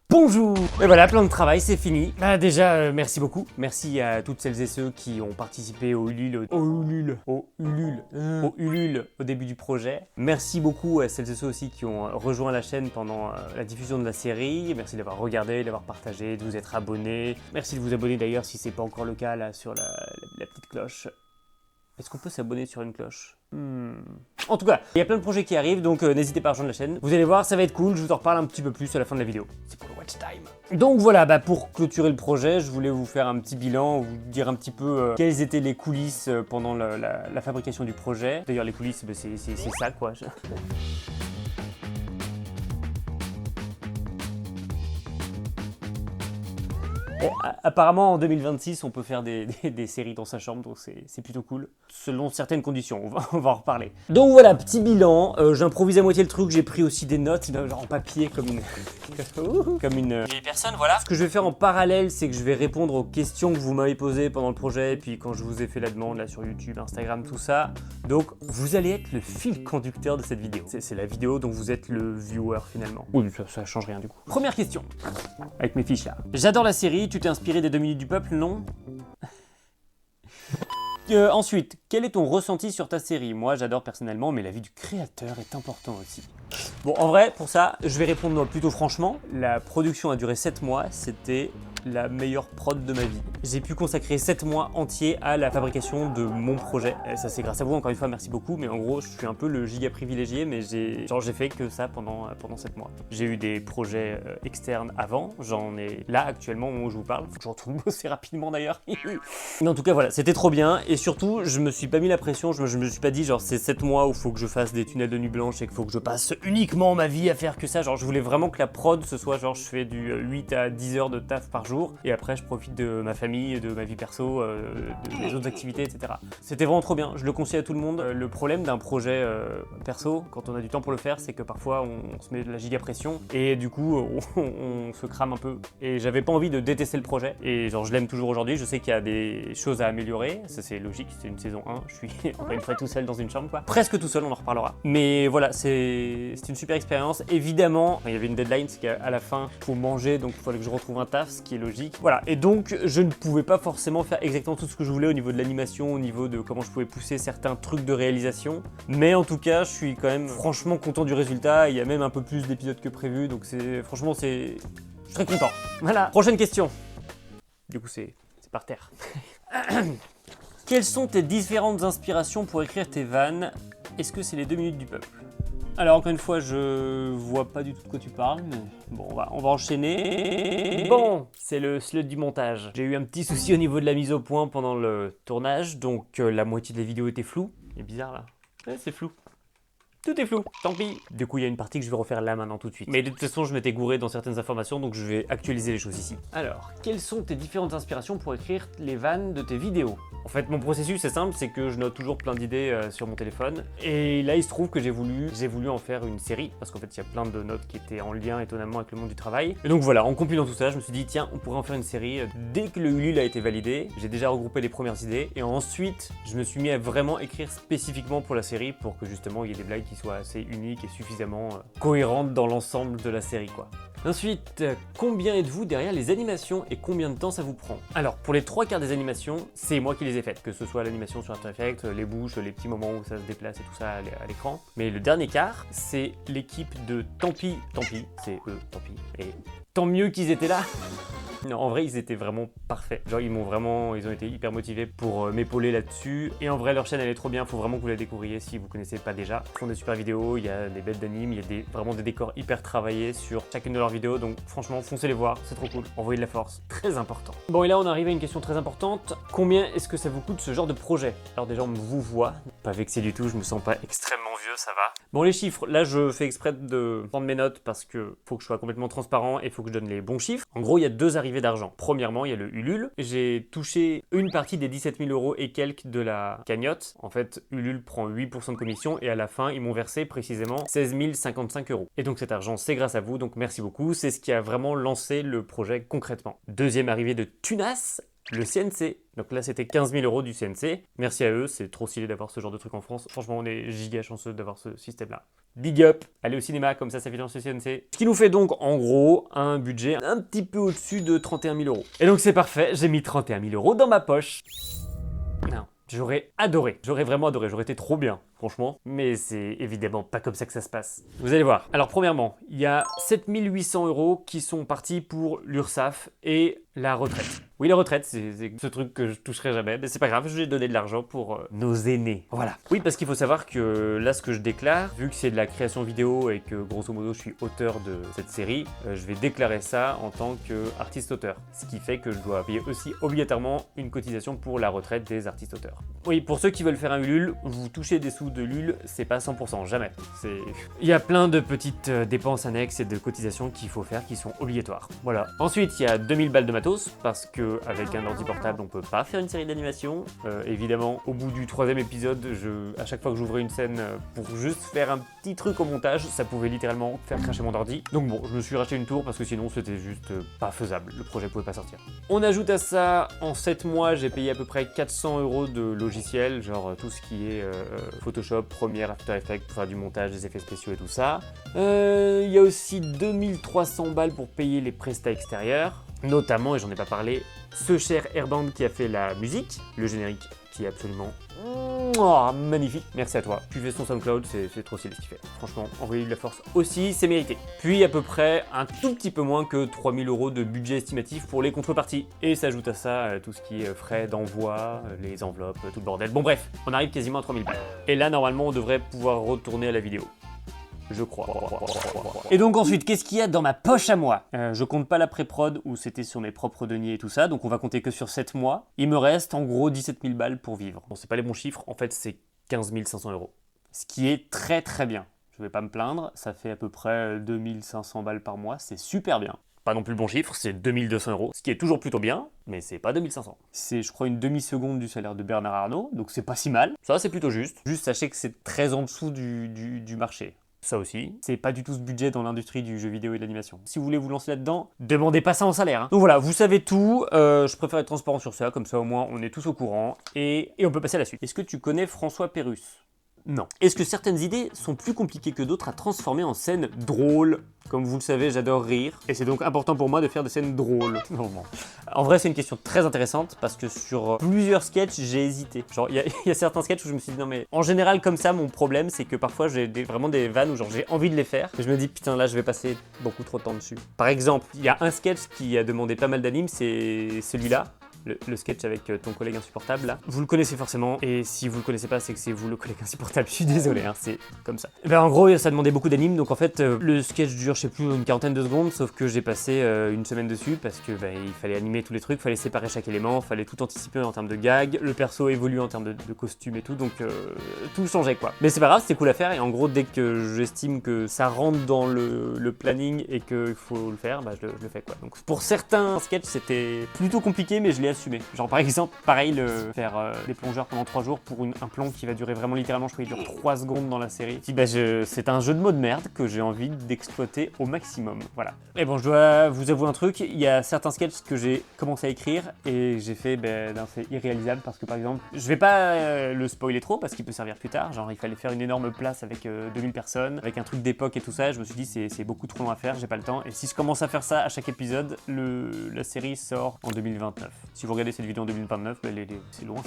Bonjour. Et voilà, plan de travail, c'est fini. Bah déjà, merci beaucoup. Merci à toutes celles et ceux qui ont participé au Ulule au début du projet. Merci beaucoup à celles et ceux aussi qui ont rejoint la chaîne pendant la diffusion de la série. Merci d'avoir regardé, d'avoir partagé, de vous être abonné. Merci de vous abonner d'ailleurs si c'est pas encore le cas là sur la petite cloche. Est-ce qu'on peut s'abonner sur une cloche? En tout cas, il y a plein de projets qui arrivent, donc n'hésitez pas à rejoindre la chaîne. Vous allez voir, ça va être cool, je vous en reparle un petit peu plus à la fin de la vidéo. C'est pour le watch time. Donc voilà, pour clôturer le projet, je voulais vous faire un petit bilan, vous dire un petit peu quelles étaient les coulisses pendant la fabrication du projet. D'ailleurs, les coulisses, c'est ça quoi. Et apparemment en 2026 on peut faire des séries dans sa chambre, donc c'est plutôt cool. Selon certaines conditions, on va en reparler. Donc voilà, petit bilan, j'improvise à moitié le truc, j'ai pris aussi des notes, genre en papier comme une vieille personne, voilà. Ce que je vais faire en parallèle, c'est que je vais répondre aux questions que vous m'avez posées pendant le projet, et puis quand je vous ai fait la demande là sur YouTube, Instagram, tout ça. Donc vous allez être le fil conducteur de cette vidéo. C'est la vidéo dont vous êtes le viewer finalement. Oui, ça change rien du coup. Première question, avec mes fiches là. J'adore la série. Tu t'es inspiré des 2 minutes du peuple, non? Ensuite, quel est ton ressenti sur ta série? Moi, j'adore personnellement, mais l'avis du créateur est important aussi. Bon, en vrai, pour ça, je vais répondre plutôt franchement. La production a duré 7 mois, c'était la meilleure prod de ma vie. J'ai pu consacrer 7 mois entiers à la fabrication de mon projet. Et ça, c'est grâce à vous, encore une fois, merci beaucoup. Mais en gros, je suis un peu le giga privilégié, mais j'ai fait que ça pendant 7 mois. J'ai eu des projets externes avant, j'en ai là actuellement au moment où je vous parle. Faut que je retourne bosser rapidement d'ailleurs. Mais en tout cas, voilà, c'était trop bien. Et surtout, je me suis pas mis la pression, je me suis pas dit genre c'est 7 mois où il faut que je fasse des tunnels de nuit blanche et qu'il faut que je passe uniquement ma vie à faire que ça. Genre, je voulais vraiment que la prod, ce soit genre je fais du 8 à 10 heures de taf par jour. Et après, je profite de ma famille, de ma vie perso, de mes autres activités, etc. C'était vraiment trop bien, je le conseille à tout le monde. Le problème d'un projet perso, quand on a du temps pour le faire, c'est que parfois on se met de la giga pression et du coup on se crame un peu. Et j'avais pas envie de détester le projet. Et genre je l'aime toujours aujourd'hui, je sais qu'il y a des choses à améliorer, ça c'est logique, c'est une saison 1, je suis encore une fois tout seul dans une chambre quoi. Presque tout seul, on en reparlera. Mais voilà, c'est une super expérience. Évidemment, il y avait une deadline, c'est qu'à la fin, il faut manger, donc il fallait que je retrouve un taf, ce qui est logique. Voilà, et donc je ne pouvais pas forcément faire exactement tout ce que je voulais au niveau de l'animation, au niveau de comment je pouvais pousser certains trucs de réalisation. Mais en tout cas, je suis quand même franchement content du résultat. Il y a même un peu plus d'épisodes que prévu, donc franchement, je suis très content. Voilà, prochaine question. Du coup, c'est par terre. Quelles sont tes différentes inspirations pour écrire tes vannes? Est-ce que c'est les 2 minutes du peuple? Alors encore une fois, je vois pas du tout de quoi tu parles, mais bon, on va enchaîner. Bon, c'est le slot du montage. J'ai eu un petit souci au niveau de la mise au point pendant le tournage, donc la moitié de la vidéo était floue. C'est bizarre là. Ouais, c'est flou. Tout est flou, tant pis. Du coup, il y a une partie que je vais refaire là maintenant tout de suite. Mais de toute façon, je m'étais gouré dans certaines informations, donc je vais actualiser les choses ici. Alors, quelles sont tes différentes inspirations pour écrire les vannes de tes vidéos? En fait, mon processus est simple, c'est que je note toujours plein d'idées sur mon téléphone. Et là, il se trouve que j'ai voulu en faire une série, parce qu'en fait, il y a plein de notes qui étaient en lien étonnamment avec le monde du travail. Et donc voilà, en compilant tout ça, je me suis dit, tiens, on pourrait en faire une série. Dès que le Ulule a été validé, j'ai déjà regroupé les premières idées. Et ensuite, je me suis mis à vraiment écrire spécifiquement pour la série, pour que justement, il y ait des blagues qui soient assez uniques et suffisamment cohérentes dans l'ensemble de la série, quoi. Ensuite, combien êtes-vous derrière les animations et combien de temps ça vous prend? Alors, pour les 3/4 des animations, c'est moi qui les ai faites, que ce soit l'animation sur After Effects, les bouches, les petits moments où ça se déplace et tout ça à l'écran. Mais le dernier quart, c'est l'équipe de Tant pis, c'est eux, tant pis, et tant mieux qu'ils étaient là. Non, en vrai, ils étaient vraiment parfaits. Genre, ils ont été hyper motivés pour m'épauler là-dessus. Et en vrai, leur chaîne, elle est trop bien. Faut vraiment que vous la découvriez si vous connaissez pas déjà. Ils font des super vidéos, il y a des bêtes d'anime, il y a vraiment des décors hyper travaillés sur chacune de leurs vidéos. Donc, franchement, foncez les voir, c'est trop cool. Envoyez de la force, très important. Bon, et là, on arrive à une question très importante. Combien est-ce que ça vous coûte ce genre de projet? Alors, déjà, on me vous voit. Pas vexé du tout, je me sens pas extrêmement vieux, ça va. Bon, les chiffres, là, je fais exprès de prendre mes notes parce que faut que je sois complètement transparent et faut que je donne les bons chiffres. En gros, il y a 2 arrivées d'argent. Premièrement, il y a le Ulule. J'ai touché une partie des 17 000 € et quelques de la cagnotte. En fait, Ulule prend 8% de commission et à la fin, ils m'ont versé précisément 16 055 €. Et donc cet argent, c'est grâce à vous, donc merci beaucoup. C'est ce qui a vraiment lancé le projet concrètement. Deuxième arrivée de Tunas, le CNC. Donc là, c'était 15 000 € du CNC. Merci à eux, c'est trop stylé d'avoir ce genre de truc en France. Franchement, on est giga chanceux d'avoir ce système-là. Big up, allez au cinéma, comme ça finance le CNC. Ce qui nous fait donc en gros un budget un petit peu au-dessus de 31 000 euros. Et donc c'est parfait, j'ai mis 31 000 euros dans ma poche. Non. J'aurais adoré, j'aurais vraiment adoré, j'aurais été trop bien, franchement. Mais c'est évidemment pas comme ça que ça se passe. Vous allez voir. Alors premièrement, il y a 7 800 euros qui sont partis pour l'URSSAF et la retraite. Oui, la retraite, c'est ce truc que je toucherai jamais, mais c'est pas grave, je vais donner de l'argent pour nos aînés. Voilà. Oui, parce qu'il faut savoir que là, ce que je déclare, vu que c'est de la création vidéo et que grosso modo, je suis auteur de cette série, je vais déclarer ça en tant qu'artiste-auteur. Ce qui fait que je dois payer aussi obligatoirement une cotisation pour la retraite des artistes-auteurs. Oui, pour ceux qui veulent faire un Ulule, vous touchez des sous de Lul, c'est pas 100%, jamais. Il y a plein de petites dépenses annexes et de cotisations qu'il faut faire qui sont obligatoires. Voilà. Ensuite, il y a 2000 balles de matos, parce que avec un ordi portable, on peut pas faire une série d'animation. Évidemment, au bout du 3e épisode, à chaque fois que j'ouvrais une scène pour juste faire un petit truc au montage, ça pouvait littéralement faire cracher mon ordi. Donc bon, je me suis racheté une tour parce que sinon c'était juste pas faisable. Le projet pouvait pas sortir. On ajoute à ça, en 7 mois, j'ai payé à peu près 400 euros de logiciel, genre tout ce qui est Photoshop, Premiere, After Effects pour faire du montage, des effets spéciaux et tout ça. Il y a aussi 2300 balles pour payer les prestats extérieurs. Notamment, et j'en ai pas parlé, ce cher Airband qui a fait la musique, le générique qui est absolument magnifique. Merci à toi. Tu fais son SoundCloud, c'est trop stylé ce qu'il fait. Franchement, envoyer de la force aussi, c'est mérité. Puis à peu près un tout petit peu moins que 3000 euros de budget estimatif pour les contreparties. Et s'ajoute à ça tout ce qui est frais d'envoi, les enveloppes, tout le bordel. Bon bref, on arrive quasiment à 3000 balles. Et là, normalement, on devrait pouvoir retourner à la vidéo. Je crois. Et donc ensuite, qu'est-ce qu'il y a dans ma poche à moi? Je compte pas la pré-prod où c'était sur mes propres deniers et tout ça, donc on va compter que sur 7 mois. Il me reste en gros 17 000 balles pour vivre. Bon, c'est pas les bons chiffres, en fait c'est 15 500 euros. Ce qui est très très bien. Je vais pas me plaindre, ça fait à peu près 2500 balles par mois, c'est super bien. Pas non plus le bon chiffre, c'est 2200 euros, ce qui est toujours plutôt bien, mais c'est pas 2500. C'est, je crois, une demi-seconde du salaire de Bernard Arnault, donc c'est pas si mal. Ça, c'est plutôt juste. Juste sachez que c'est très en dessous du marché. Ça aussi, c'est pas du tout ce budget dans l'industrie du jeu vidéo et de l'animation. Si vous voulez vous lancer là-dedans, demandez pas ça en salaire. Hein. Donc voilà, vous savez tout, je préfère être transparent sur ça, comme ça au moins on est tous au courant, et on peut passer à la suite. Est-ce que tu connais François Pérusse? Non. Est-ce que certaines idées sont plus compliquées que d'autres à transformer en scènes drôles? Comme vous le savez, j'adore rire, et c'est donc important pour moi de faire des scènes drôles. Non. En vrai, c'est une question très intéressante, parce que sur plusieurs sketchs, j'ai hésité. Genre, il y a certains sketchs où je me suis dit, non mais, en général, comme ça, mon problème, c'est que parfois, j'ai vraiment des vannes où genre j'ai envie de les faire, et je me dis, putain, là, je vais passer beaucoup trop de temps dessus. Par exemple, il y a un sketch qui a demandé pas mal d'animes, c'est celui-là. Le sketch avec ton collègue insupportable là. Vous le connaissez forcément, et si vous le connaissez pas, c'est que c'est vous le collègue insupportable. Je suis désolé, hein, c'est comme ça. Ben, en gros, ça demandait beaucoup d'animes, donc en fait, le sketch dure, je sais plus, une quarantaine de secondes, sauf que j'ai passé une semaine dessus parce que il fallait animer tous les trucs, fallait séparer chaque élément, fallait tout anticiper en termes de gags, le perso évolue en termes de costume et tout, donc tout changeait quoi. Mais c'est pas grave, c'était cool à faire, et en gros, dès que j'estime que ça rentre dans le planning et qu'il faut le faire, bah je le fais quoi. Donc pour certains sketchs, c'était plutôt compliqué, mais je l'ai assumé. Genre par exemple, pareil, faire des plongeurs pendant 3 jours pour un plan qui va durer vraiment littéralement, je crois qu'il dure 3 secondes dans la série. Puis c'est un jeu de mots de merde que j'ai envie d'exploiter au maximum, voilà. Et bon, je dois vous avouer un truc, il y a certains sketchs que j'ai commencé à écrire et j'ai fait, c'est irréalisable parce que par exemple, je vais pas le spoiler trop parce qu'il peut servir plus tard, genre il fallait faire une énorme place avec 2000 personnes, avec un truc d'époque et tout ça, je me suis dit c'est beaucoup trop long à faire, j'ai pas le temps, et si je commence à faire ça à chaque épisode, la série sort en 2029. Si vous regardez cette vidéo en 2029, c'est loin.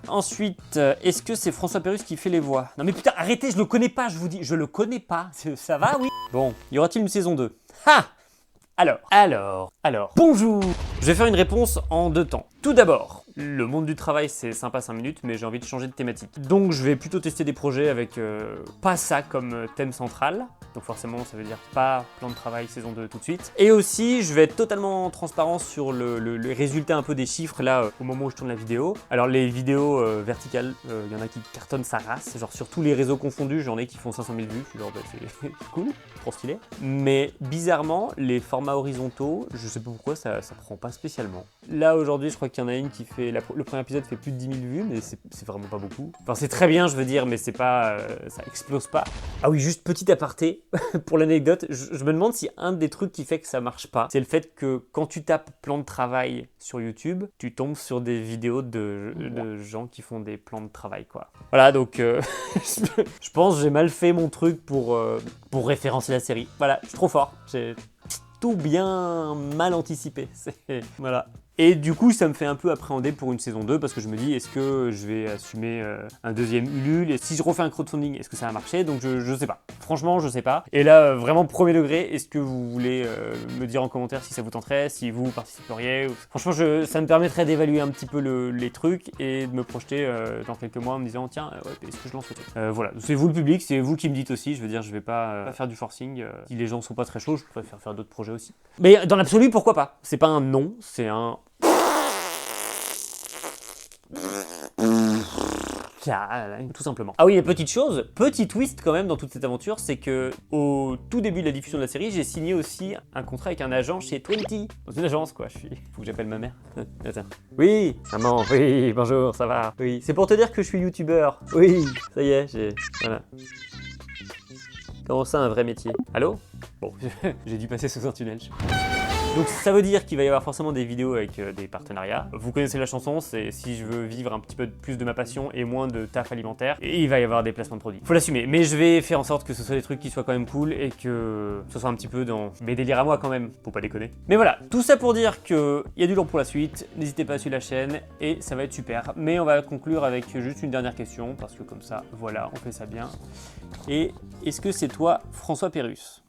Ensuite, est-ce que c'est François Pérusse qui fait les voix? Non mais putain, arrêtez, je le connais pas, je vous dis, je le connais pas. Ça va, oui? Bon, y aura-t-il une saison 2? Ha! Alors, bonjour! Je vais faire une réponse en 2 temps. Tout d'abord, le monde du travail c'est sympa 5 minutes, mais j'ai envie de changer de thématique. Donc je vais plutôt tester des projets avec pas ça comme thème central. Donc forcément ça veut dire pas plan de travail saison 2 tout de suite. Et aussi je vais être totalement transparent sur le résultat un peu des chiffres là au moment où je tourne la vidéo. Alors les vidéos verticales, il y en a qui cartonnent sa race, genre sur tous les réseaux confondus, j'en ai qui font 500 000 vues, je suis genre c'est cool, trop stylé. Mais bizarrement les formats horizontaux, je sais pas pourquoi ça prend pas spécialement. Là aujourd'hui je crois qu'il y en a une qui fait, le premier épisode fait plus de 10 000 vues, mais c'est vraiment pas beaucoup. Enfin c'est très bien je veux dire, mais c'est pas, ça explose pas. Ah oui, juste petit aparté, pour l'anecdote, je me demande si un des trucs qui fait que ça marche pas, c'est le fait que quand tu tapes plan de travail sur YouTube, tu tombes sur des vidéos de gens qui font des plans de travail quoi. Voilà donc je pense que j'ai mal fait mon truc pour référencer la série. Voilà, je suis trop fort, j'ai tout bien mal anticipé. Voilà. Et du coup, ça me fait un peu appréhender pour une saison 2 parce que je me dis, est-ce que je vais assumer un deuxième Ulule? Et si je refais un crowdfunding, est-ce que ça va marcher? Donc je sais pas. Franchement, je sais pas. Et là, vraiment premier degré, est-ce que vous voulez me dire en commentaire si ça vous tenterait, si vous participeriez? Franchement, ça me permettrait d'évaluer un petit peu les trucs et de me projeter dans quelques mois en me disant, tiens, ouais, est-ce que je lance le truc? Voilà, c'est vous le public, c'est vous qui me dites aussi. Je veux dire, je vais pas faire du forcing. Si les gens sont pas très chauds, je pourrais faire d'autres projets aussi. Mais dans l'absolu, pourquoi pas? C'est pas un non, c'est un... tout simplement. Ah oui, et petite chose, petit twist quand même dans toute cette aventure, c'est que au tout début de la diffusion de la série, j'ai signé aussi un contrat avec un agent chez 20, dans une agence quoi. Faut que j'appelle ma mère. Attends. Oui, maman. Oui, bonjour, ça va. Oui, c'est pour te dire que je suis youtubeur. Oui, ça y est, voilà. Comment ça, un vrai métier? Allô? Bon, j'ai dû passer sous un tunnel. Donc ça veut dire qu'il va y avoir forcément des vidéos avec des partenariats. Vous connaissez la chanson, c'est si je veux vivre un petit peu plus de ma passion et moins de taf alimentaire, et il va y avoir des placements de produits. Faut l'assumer, mais je vais faire en sorte que ce soit des trucs qui soient quand même cool et que ce soit un petit peu dans mes délires à moi quand même, faut pas déconner. Mais voilà, tout ça pour dire qu'il y a du lourd pour la suite, n'hésitez pas à suivre la chaîne et ça va être super. Mais on va conclure avec juste une dernière question, parce que comme ça, voilà, on fait ça bien. Et est-ce que c'est toi, François Pérusse?